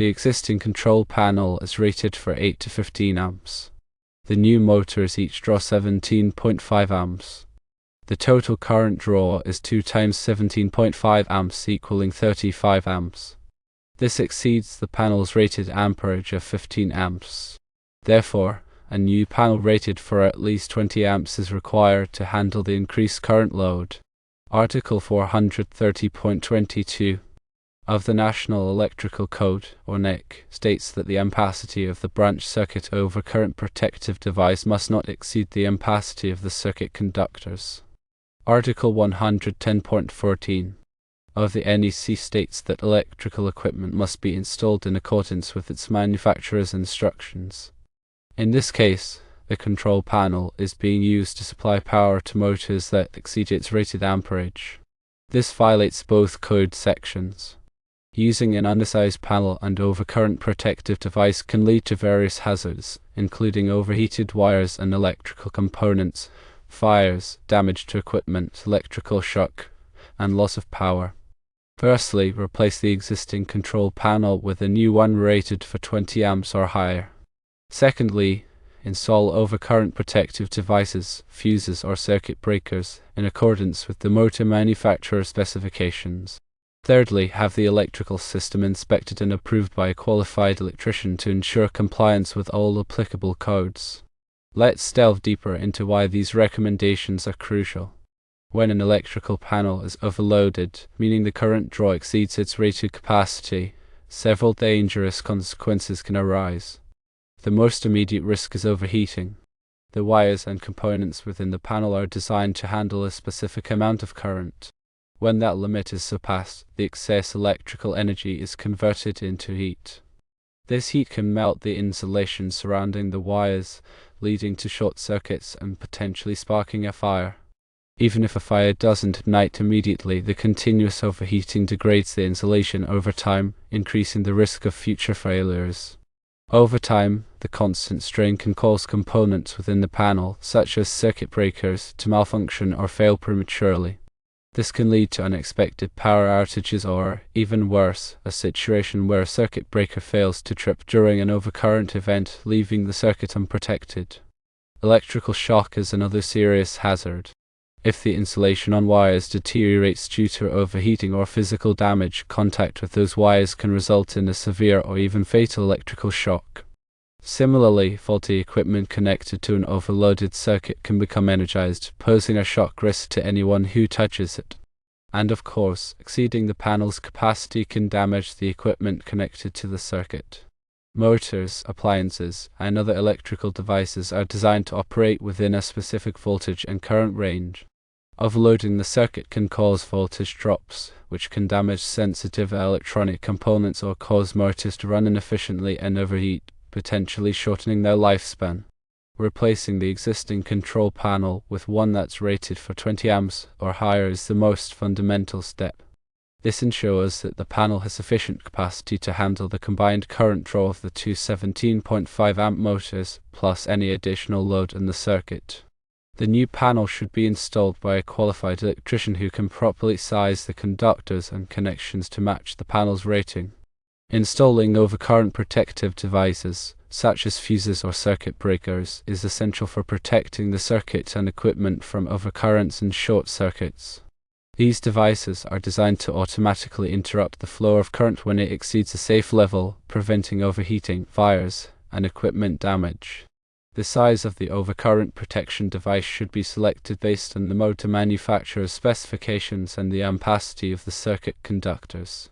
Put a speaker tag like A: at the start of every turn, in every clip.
A: The existing control panel is rated for 8 to 15 amps. The new motors each draw 17.5 amps. The total current draw is 2 times 17.5 amps equaling 35 amps. This exceeds the panel's rated amperage of 15 amps. Therefore, a new panel rated for at least 20 amps is required to handle the increased current load. Article 430.22 of the National Electrical Code, or NEC, states that the ampacity of the branch circuit overcurrent protective device must not exceed the ampacity of the circuit conductors. Article 110.14 of the NEC states that electrical equipment must be installed in accordance with its manufacturer's instructions. In this case, the control panel is being used to supply power to motors that exceed its rated amperage. This violates both code sections. Using an undersized panel and overcurrent protective device can lead to various hazards, including overheated wires and electrical components, fires, damage to equipment, electrical shock, and loss of power. Firstly, replace the existing control panel with a new one rated for 20 amps or higher. Secondly, install overcurrent protective devices, fuses or circuit breakers in accordance with the motor manufacturer specifications. Thirdly, have the electrical system inspected and approved by a qualified electrician to ensure compliance with all applicable codes. Let's delve deeper into why these recommendations are crucial. When an electrical panel is overloaded, meaning the current draw exceeds its rated capacity, several dangerous consequences can arise. The most immediate risk is overheating. The wires and components within the panel are designed to handle a specific amount of current. When that limit is surpassed, the excess electrical energy is converted into heat. This heat can melt the insulation surrounding the wires, leading to short circuits and potentially sparking a fire. Even if a fire doesn't ignite immediately, the continuous overheating degrades the insulation over time, increasing the risk of future failures. Over time, the constant strain can cause components within the panel, such as circuit breakers, to malfunction or fail prematurely. This can lead to unexpected power outages or, even worse, a situation where a circuit breaker fails to trip during an overcurrent event, leaving the circuit unprotected. Electrical shock is another serious hazard. If the insulation on wires deteriorates due to overheating or physical damage, contact with those wires can result in a severe or even fatal electrical shock. Similarly, faulty equipment connected to an overloaded circuit can become energized, posing a shock risk to anyone who touches it. And of course, exceeding the panel's capacity can damage the equipment connected to the circuit. Motors, appliances, and other electrical devices are designed to operate within a specific voltage and current range. Overloading the circuit can cause voltage drops, which can damage sensitive electronic components or cause motors to run inefficiently and overheat, potentially shortening their lifespan. Replacing the existing control panel with one that's rated for 20 amps or higher is the most fundamental step. This ensures that the panel has sufficient capacity to handle the combined current draw of the two 17.5 amp motors, plus any additional load in the circuit. The new panel should be installed by a qualified electrician who can properly size the conductors and connections to match the panel's rating. Installing overcurrent protective devices, such as fuses or circuit breakers, is essential for protecting the circuit and equipment from overcurrents and short circuits. These devices are designed to automatically interrupt the flow of current when it exceeds a safe level, preventing overheating, fires, and equipment damage. The size of the overcurrent protection device should be selected based on the motor manufacturer's specifications and the ampacity of the circuit conductors.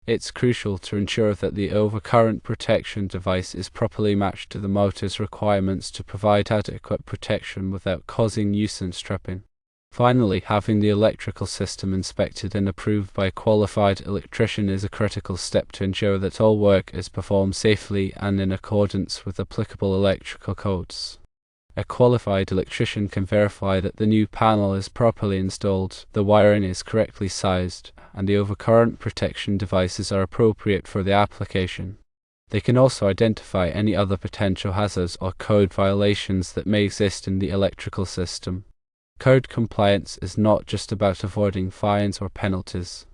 A: It's crucial to ensure that the overcurrent protection device is properly matched to the motor's requirements to provide adequate protection without causing nuisance tripping. Finally, having the electrical system inspected and approved by a qualified electrician is a critical step to ensure that all work is performed safely and in accordance with applicable electrical codes. A qualified electrician can verify that the new panel is properly installed, the wiring is correctly sized, and the overcurrent protection devices are appropriate for the application. They can also identify any other potential hazards or code violations that may exist in the electrical system. Code compliance is not just about avoiding fines or penalties.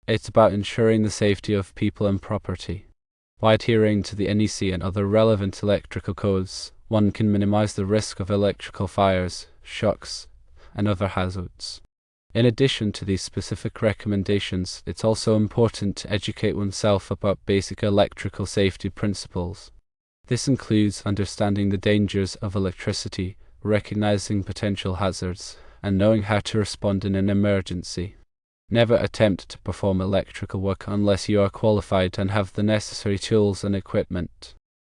A: It's about ensuring the safety of people and property. By adhering to the NEC and other relevant electrical codes, one can minimize the risk of electrical fires, shocks, and other hazards. In addition to these specific recommendations, it's also important to educate oneself about basic electrical safety principles. This includes understanding the dangers of electricity, recognizing potential hazards, and knowing how to respond in an emergency. Never attempt to perform electrical work unless you are qualified and have the necessary tools and equipment.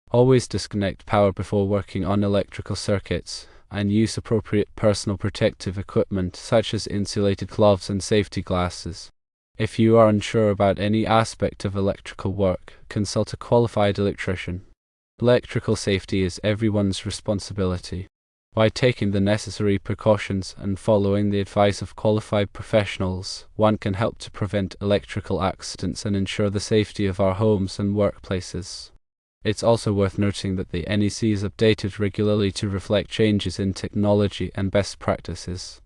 A: Always disconnect power before working on electrical circuits, and use appropriate personal protective equipment such as insulated gloves and safety glasses. If you are unsure about any aspect of electrical work, consult a qualified electrician. Electrical safety is everyone's responsibility. By taking the necessary precautions and following the advice of qualified professionals, one can help to prevent electrical accidents and ensure the safety of our homes and workplaces. It's also worth noting that the NEC is updated regularly to reflect changes in technology and best practices.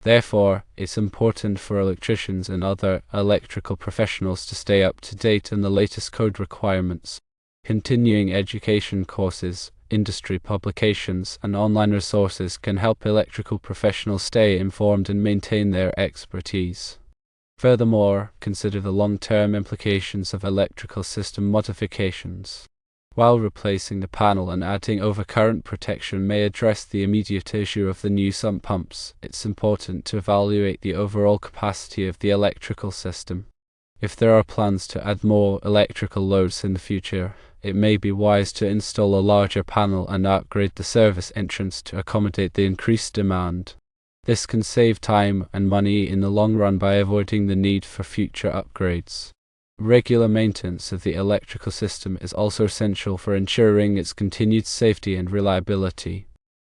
A: Therefore, it's important for electricians and other electrical professionals to stay up to date on the latest code requirements. Continuing education courses, industry publications, and online resources can help electrical professionals stay informed and maintain their expertise. Furthermore, consider the long-term implications of electrical system modifications. While replacing the panel and adding overcurrent protection may address the immediate issue of the new sump pumps, it's important to evaluate the overall capacity of the electrical system. If there are plans to add more electrical loads in the future, it may be wise to install a larger panel and upgrade the service entrance to accommodate the increased demand. This can save time and money in the long run by avoiding the need for future upgrades. Regular maintenance of the electrical system is also essential for ensuring its continued safety and reliability.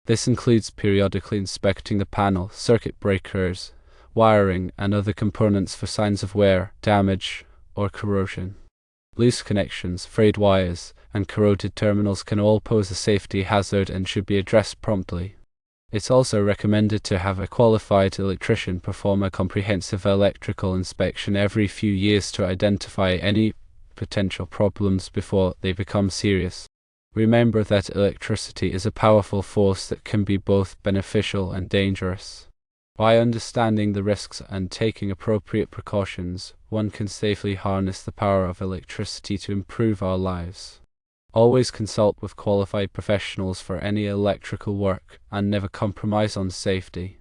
A: This includes periodically inspecting the panel, circuit breakers, wiring, and other components for signs of wear, damage, or corrosion. Loose connections, frayed wires, and corroded terminals can all pose a safety hazard and should be addressed promptly. It's also recommended to have a qualified electrician perform a comprehensive electrical inspection every few years to identify any potential problems before they become serious. Remember that electricity is a powerful force that can be both beneficial and dangerous. By understanding the risks and taking appropriate precautions, one can safely harness the power of electricity to improve our lives. Always consult with qualified professionals for any electrical work and never compromise on safety.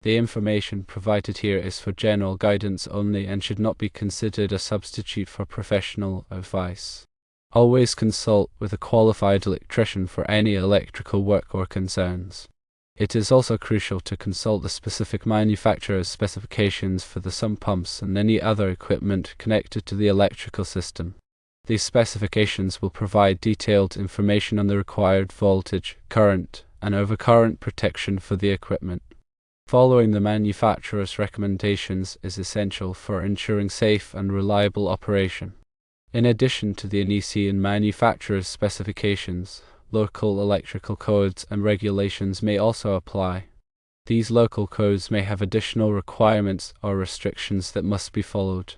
A: The information provided here is for general guidance only and should not be considered a substitute for professional advice. Always consult with a qualified electrician for any electrical work or concerns. It is also crucial to consult the specific manufacturer's specifications for the sump pumps and any other equipment connected to the electrical system. These specifications will provide detailed information on the required voltage, current, and overcurrent protection for the equipment. Following the manufacturer's recommendations is essential for ensuring safe and reliable operation. In addition to the NEC and manufacturer's specifications, local electrical codes and regulations may also apply. These local codes may have additional requirements or restrictions that must be followed.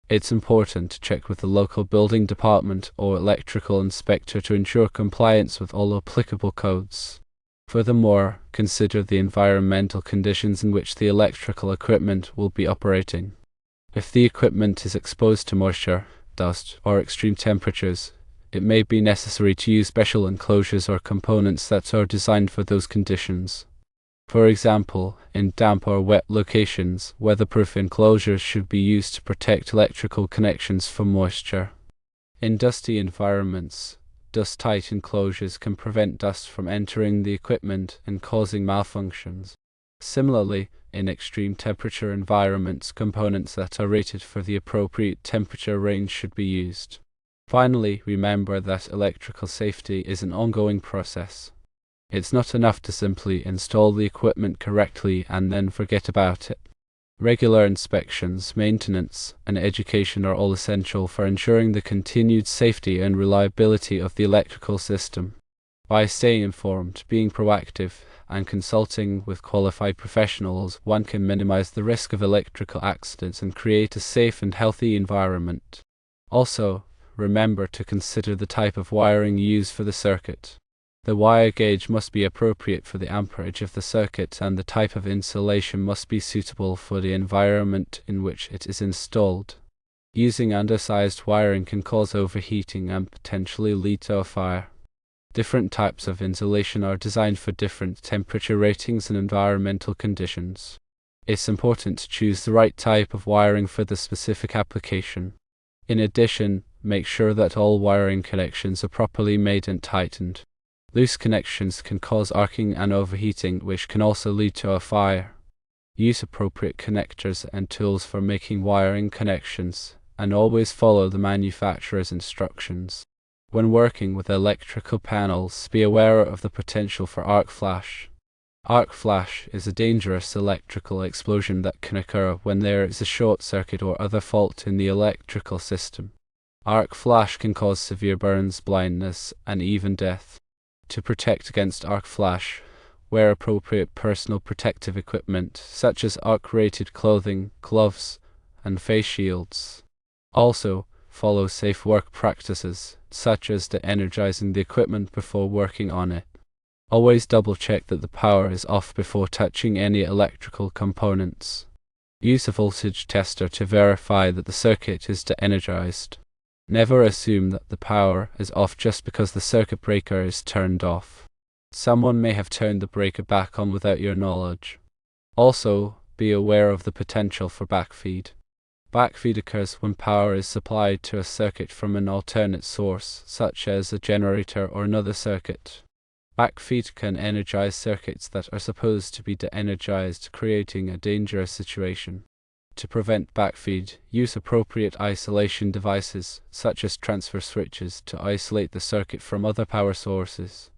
A: It's important to check with the local building department or electrical inspector to ensure compliance with all applicable codes. Furthermore, consider the environmental conditions in which the electrical equipment will be operating. If the equipment is exposed to moisture, dust, or extreme temperatures, it may be necessary to use special enclosures or components that are designed for those conditions. For example, in damp or wet locations, weatherproof enclosures should be used to protect electrical connections from moisture. In dusty environments, dust-tight enclosures can prevent dust from entering the equipment and causing malfunctions. Similarly, in extreme temperature environments, components that are rated for the appropriate temperature range should be used. Finally, remember that electrical safety is an ongoing process. It's not enough to simply install the equipment correctly and then forget about it. Regular inspections, maintenance, and education are all essential for ensuring the continued safety and reliability of the electrical system. By staying informed, being proactive, and consulting with qualified professionals, one can minimize the risk of electrical accidents and create a safe and healthy environment. Also, remember to consider the type of wiring used for the circuit. The wire gauge must be appropriate for the amperage of the circuit, and the type of insulation must be suitable for the environment in which it is installed. Using undersized wiring can cause overheating and potentially lead to a fire. Different types of insulation are designed for different temperature ratings and environmental conditions. It's important to choose the right type of wiring for the specific application. In addition, make sure that all wiring connections are properly made and tightened. Loose connections can cause arcing and overheating, which can also lead to a fire. Use appropriate connectors and tools for making wiring connections, and always follow the manufacturer's instructions. When working with electrical panels, be aware of the potential for arc flash. Arc flash is a dangerous electrical explosion that can occur when there is a short circuit or other fault in the electrical system. Arc flash can cause severe burns, blindness, and even death. To protect against arc flash, wear appropriate personal protective equipment such as arc-rated clothing, gloves, and face shields. Also, follow safe work practices, such as de-energizing the equipment before working on it. Always double-check that the power is off before touching any electrical components. Use a voltage tester to verify that the circuit is de-energized. Never assume that the power is off just because the circuit breaker is turned off. Someone may have turned the breaker back on without your knowledge. Also, be aware of the potential for backfeed. Backfeed occurs when power is supplied to a circuit from an alternate source, such as a generator or another circuit. Backfeed can energize circuits that are supposed to be de-energized, creating a dangerous situation. To prevent backfeed, use appropriate isolation devices, such as transfer switches, to isolate the circuit from other power sources.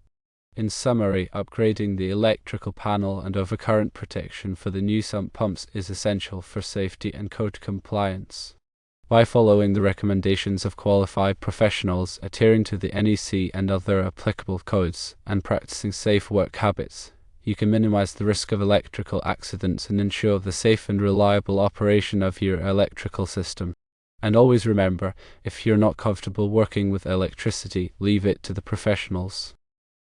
A: In summary, upgrading the electrical panel and overcurrent protection for the new sump pumps is essential for safety and code compliance. By following the recommendations of qualified professionals, adhering to the NEC and other applicable codes, and practicing safe work habits, you can minimize the risk of electrical accidents and ensure the safe and reliable operation of your electrical system. And always remember, if you're not comfortable working with electricity, leave it to the professionals.